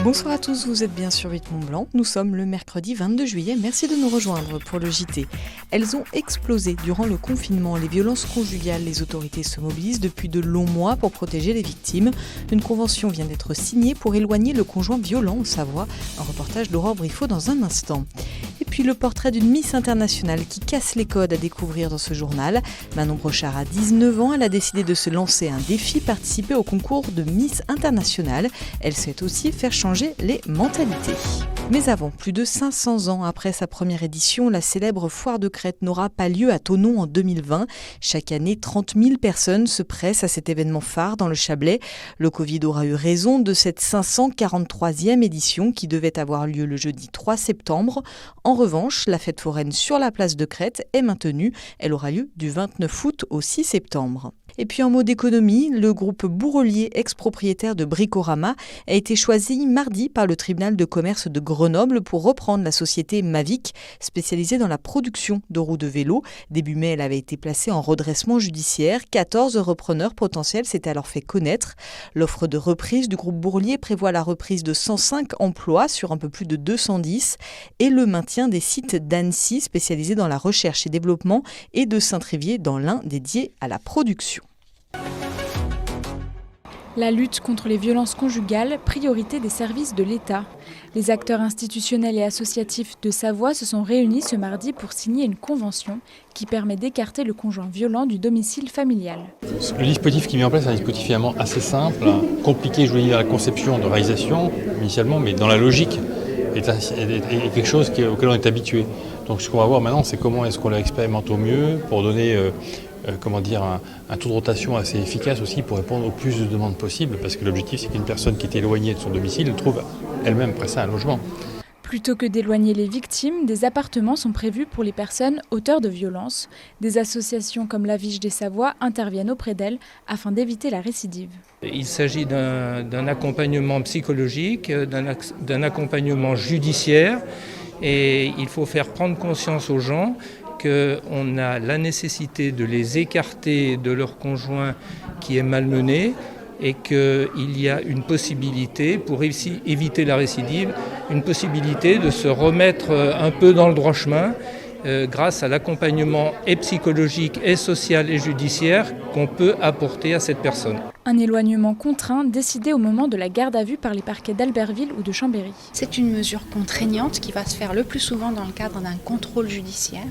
Bonsoir à tous, vous êtes bien sur 8 Mont Blanc. Nous sommes le mercredi 22 juillet. Merci de nous rejoindre pour le JT. Elles ont explosé durant le confinement. Les violences conjugales, les autorités se mobilisent depuis de longs mois pour protéger les victimes. Une convention vient d'être signée pour éloigner le conjoint violent en Savoie. Un reportage d'Aurore Briffaut dans un instant. Et puis le portrait d'une Miss internationale qui casse les codes à découvrir dans ce journal. Manon Brochard a 19 ans. Elle a décidé de se lancer un défi, participer au concours de Miss internationale. Elle souhaite aussi faire changer les mentalités. Mais avant, plus de 500 ans après sa première édition, la célèbre foire de Crète n'aura pas lieu à Thonon en 2020. Chaque année, 30 000 personnes se pressent à cet événement phare dans le Chablais. Le Covid aura eu raison de cette 543e édition qui devait avoir lieu le jeudi 3 septembre. En revanche, la fête foraine sur la place de Crète est maintenue. Elle aura lieu du 29 août au 6 septembre. Et puis en mode économie, le groupe Bourrelier, ex-propriétaire de Bricorama, a été choisi mardi par le tribunal de commerce de Grenoble pour reprendre la société Mavic, spécialisée dans la production de roues de vélo. Début mai, elle avait été placée en redressement judiciaire. 14 repreneurs potentiels s'étaient alors fait connaître. L'offre de reprise du groupe Bourrelier prévoit la reprise de 105 emplois sur un peu plus de 210 et le maintien des sites d'Annecy spécialisés dans la recherche et développement et de Saint-Trévier dans l'un dédié à la production. La lutte contre les violences conjugales, priorité des services de l'État. Les acteurs institutionnels et associatifs de Savoie se sont réunis ce mardi pour signer une convention qui permet d'écarter le conjoint violent du domicile familial. Le dispositif qui est mis en place est un dispositif finalement assez simple, compliqué, je veux dire, à la conception, de réalisation initialement, mais dans la logique est quelque chose auquel on est habitué. Donc ce qu'on va voir maintenant, c'est comment est-ce qu'on l'expérimente au mieux pour donner un taux de rotation assez efficace aussi pour répondre au plus de demandes possibles, parce que l'objectif c'est qu'une personne qui est éloignée de son domicile trouve elle-même après ça un logement. Plutôt que d'éloigner les victimes, des appartements sont prévus pour les personnes auteurs de violences. Des associations comme la Viche des Savoies interviennent auprès d'elles afin d'éviter la récidive. Il s'agit d'un accompagnement psychologique, d'un accompagnement judiciaire, et il faut faire prendre conscience aux gens qu'on a la nécessité de les écarter de leur conjoint qui est malmené et qu'il y a une possibilité, pour éviter la récidive, une possibilité de se remettre un peu dans le droit chemin grâce à l'accompagnement et psychologique et social et judiciaire qu'on peut apporter à cette personne. Un éloignement contraint décidé au moment de la garde à vue par les parquets d'Albertville ou de Chambéry. C'est une mesure contraignante qui va se faire le plus souvent dans le cadre d'un contrôle judiciaire.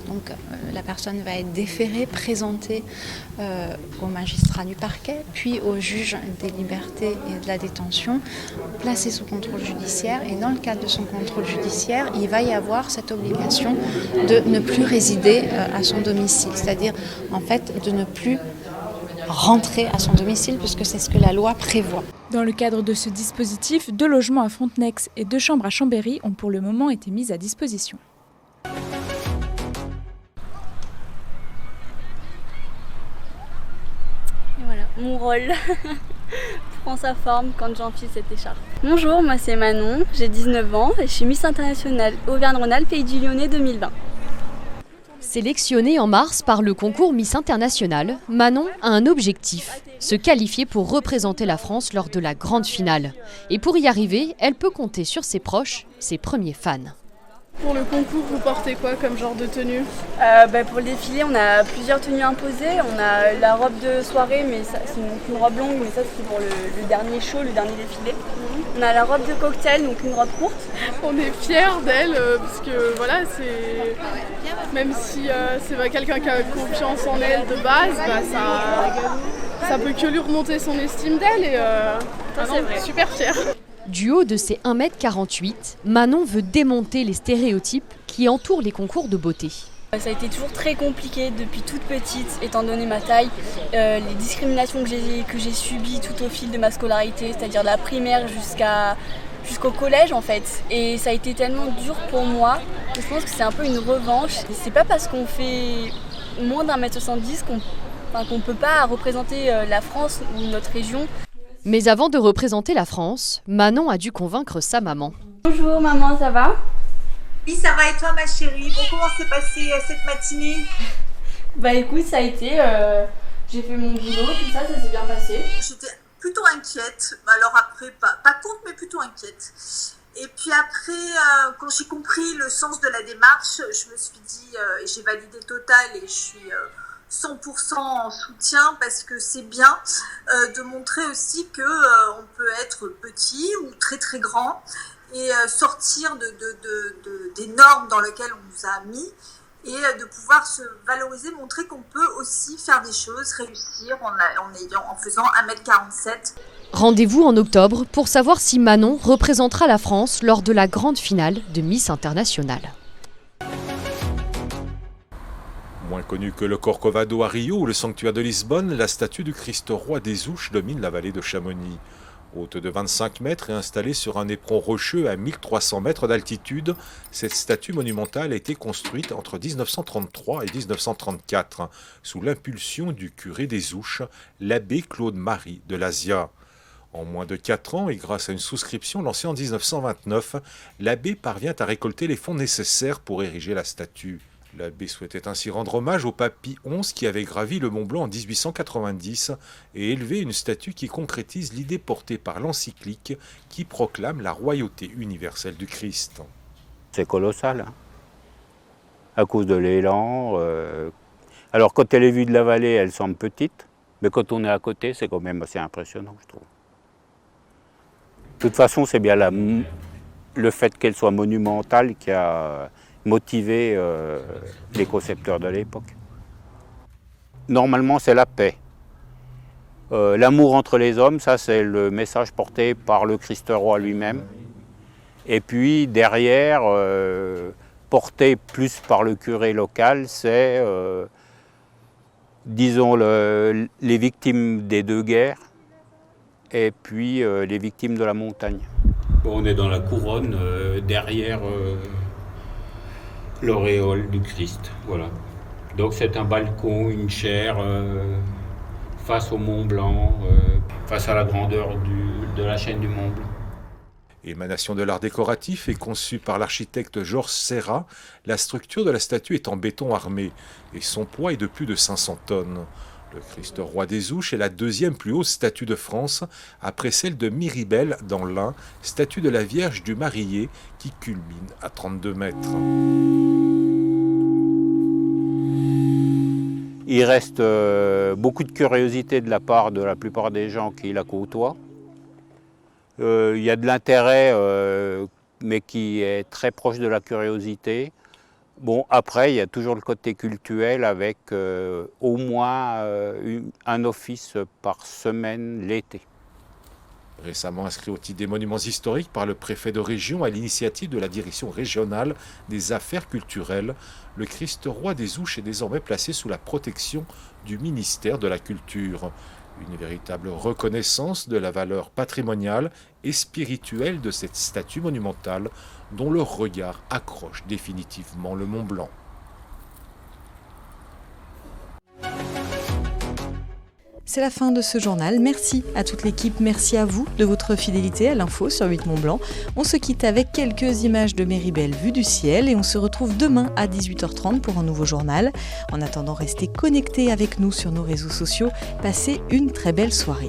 Donc la personne va être déférée, présentée au magistrat du parquet, puis au juge des libertés et de la détention, placée sous contrôle judiciaire. Et dans le cadre de son contrôle judiciaire, il va y avoir cette obligation de ne plus résider à son domicile, c'est-à-dire en fait de ne plus rentrer à son domicile puisque c'est ce que la loi prévoit. Dans le cadre de ce dispositif, 2 logements à Frontenex et 2 chambres à Chambéry ont pour le moment été mis à disposition. Et voilà, mon rôle prend sa forme quand j'enfile cette écharpe. Bonjour, moi c'est Manon, j'ai 19 ans et je suis Miss Internationale Auvergne-Rhône-Alpes Pays du Lyonnais 2020. Sélectionnée en mars par le concours Miss International, Manon a un objectif, se qualifier pour représenter la France lors de la grande finale. Et pour y arriver, elle peut compter sur ses proches, ses premiers fans. Pour le concours, vous portez quoi comme genre de tenue ? Pour le défilé, on a plusieurs tenues imposées. On a la robe de soirée, mais ça, c'est une robe longue, mais ça c'est pour le dernier show, le dernier défilé. On a la robe de cocktail, donc une robe courte. On est fiers d'elle, parce que voilà, c'est... Même si c'est pas quelqu'un qui a confiance en elle de base, ça peut que lui remonter son estime d'elle et c'est vrai. Super fière. Du haut de ses 1m48, Manon veut démonter les stéréotypes qui entourent les concours de beauté. Ça a été toujours très compliqué depuis toute petite, étant donné ma taille, les discriminations que j'ai subies tout au fil de ma scolarité, c'est-à-dire de la primaire jusqu'au collège en fait. Et ça a été tellement dur pour moi que je pense que c'est un peu une revanche. C'est pas parce qu'on fait moins d'1m70 qu'on peut pas représenter la France ou notre région. Mais avant de représenter la France, Manon a dû convaincre sa maman. Bonjour maman, ça va ? Oui, ça va et toi ma chérie ? Bon, comment s'est passée cette matinée ? Bah écoute, ça a été, j'ai fait mon boulot, tout ça s'est bien passé. plutôt inquiète. Alors après, pas contre, mais plutôt inquiète. Et puis après, quand j'ai compris le sens de la démarche, je me suis dit, et j'ai validé total et je suis 100% en soutien parce que c'est bien de montrer aussi qu'on peut être petit ou très très grand et sortir des normes dans lesquelles on nous a mis et de pouvoir se valoriser, montrer qu'on peut aussi faire des choses, réussir en faisant 1m47. Rendez-vous en octobre pour savoir si Manon représentera la France lors de la grande finale de Miss International. Moins connu que le Corcovado à Rio ou le sanctuaire de Lisbonne, la statue du Christ roi des Ouches domine la vallée de Chamonix. Haute de 25 mètres et installée sur un éperon rocheux à 1300 mètres d'altitude, cette statue monumentale a été construite entre 1933 et 1934 sous l'impulsion du curé des Ouches, l'abbé Claude-Marie de Lazia. En moins de 4 ans et grâce à une souscription lancée en 1929, l'abbé parvient à récolter les fonds nécessaires pour ériger la statue. L'abbé souhaitait ainsi rendre hommage au pape Pie XI qui avait gravi le Mont Blanc en 1890 et élevé une statue qui concrétise l'idée portée par l'encyclique qui proclame la royauté universelle du Christ. C'est colossal, hein, à cause de l'élan. Alors quand elle est vue de la vallée, elle semble petite, mais quand on est à côté, c'est quand même assez impressionnant, je trouve. De toute façon, c'est bien le fait qu'elle soit monumentale qui a motivé les concepteurs de l'époque. Normalement, c'est la paix. L'amour entre les hommes, ça c'est le message porté par le Christ roi lui-même. Et puis derrière, porté plus par le curé local, c'est, disons, les victimes des deux guerres et puis les victimes de la montagne. On est dans la couronne, derrière l'auréole du Christ, voilà. Donc c'est un balcon, une chaire face au Mont Blanc, face à la grandeur de la chaîne du Mont Blanc. Émanation de l'art décoratif et conçue par l'architecte Georges Serra, la structure de la statue est en béton armé et son poids est de plus de 500 tonnes. Le Christ roi des Ouches est la deuxième plus haute statue de France, après celle de Miribel dans l'Ain, statue de la Vierge du Marillier qui culmine à 32 mètres. Il reste beaucoup de curiosité de la part de la plupart des gens qui la côtoient. Il y a de l'intérêt, mais qui est très proche de la curiosité. Bon, après, il y a toujours le côté cultuel avec au moins un office par semaine l'été. Récemment inscrit au titre des monuments historiques par le préfet de région à l'initiative de la direction régionale des affaires culturelles, le Christ roi des Ouches est désormais placé sous la protection du ministère de la Culture. Une véritable reconnaissance de la valeur patrimoniale et spirituelle de cette statue monumentale dont le regard accroche définitivement le Mont Blanc. C'est la fin de ce journal. Merci à toute l'équipe, merci à vous de votre fidélité à l'info sur 8 Mont Blanc. On se quitte avec quelques images de Miribel vues du ciel et on se retrouve demain à 18h30 pour un nouveau journal. En attendant, restez connectés avec nous sur nos réseaux sociaux. Passez une très belle soirée.